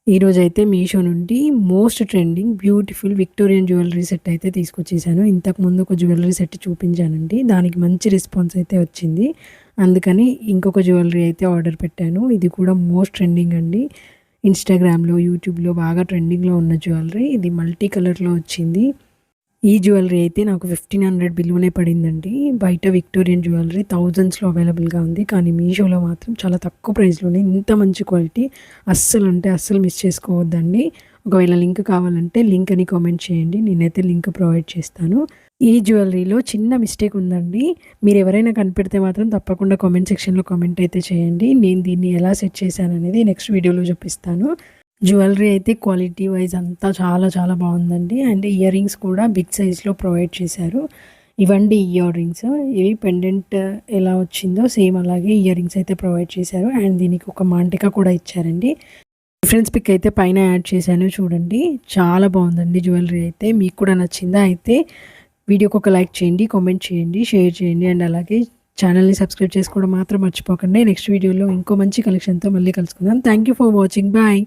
ఈరోజైతే మీషో నుండి most trending beautiful Victorian jewellery set అయితే తీసుకొచ్చేసాను. ఇంతకుముందు ఒక జ్యువెలరీ సెట్ చూపించానండి. దానికి మంచి రెస్పాన్స్ అయితే వచ్చింది. అందుకని ఇంకొక జ్యువెలరీ అయితే ఆర్డర్ పెట్టాను. ఇది కూడా మోస్ట్ ట్రెండింగ్ అండి. ఇన్‌స్టాగ్రామ్‌లో, యూట్యూబ్‌లో బాగా ట్రెండింగ్‌లో ఉన్న జ్యువెలరీ. ఇది మల్టీ కలర్‌లో వచ్చింది. ఈ జ్యువెలరీ అయితే నాకు 1500 బిలోనే పడిందండి. బయట విక్టోరియన్ జ్యువెలరీ థౌజండ్స్‌లో అవైలబుల్‌గా ఉంది. కానీ మీషోలో మాత్రం చాలా తక్కువ ప్రైస్‌లోనే ఇంత మంచి క్వాలిటీ అస్సలు మిస్ చేసుకోవద్దండి. ఒకవేళ లింక్ కావాలంటే లింక్ అని కామెంట్ చేయండి. నేనైతే లింక్ ప్రొవైడ్ చేస్తాను. ఈ జ్యువెలరీలో చిన్న మిస్టేక్ ఉందండి. మీరెవరైనా కనిపెడితే మాత్రం తప్పకుండా కామెంట్ సెక్షన్‌లో కామెంట్ అయితే చేయండి. నేను దీన్ని ఎలా సెట్ చేశాననేది నెక్స్ట్ వీడియోలో చూపిస్తాను. జ్యువెలరీ అయితే క్వాలిటీ వైజ్ అంతా చాలా బాగుందండి. అండ్ ఇయర్ రింగ్స్ కూడా బిగ్ సైజ్‌లో ప్రొవైడ్ చేశారు. ఇవండి ఇయర్ రింగ్స్. ఇవి పెండెంట్ ఎలా వచ్చిందో సేమ్ అలాగే ఇయర్ రింగ్స్ అయితే ప్రొవైడ్ చేశారు. అండ్ దీనికి ఒక మాంటికా కూడా ఇచ్చారండి. రిఫరెన్స్ పిక్ అయితే పైన యాడ్ చేశాను చూడండి. చాలా బాగుందండి జ్యువెలరీ అయితే. మీకు కూడా నచ్చిందా? అయితే వీడియోకి ఒక లైక్ చేయండి, కామెంట్ చేయండి, షేర్ చేయండి. అండ్ అలాగే ఛానల్‌ని సబ్స్క్రైబ్ చేసుకోవడం మాత్రం మర్చిపోకండి. నెక్స్ట్ వీడియోలో ఇంకో మంచి కలెక్షన్‌తో మళ్ళీ కలుసుకుందాం. Thank you for watching. Bye.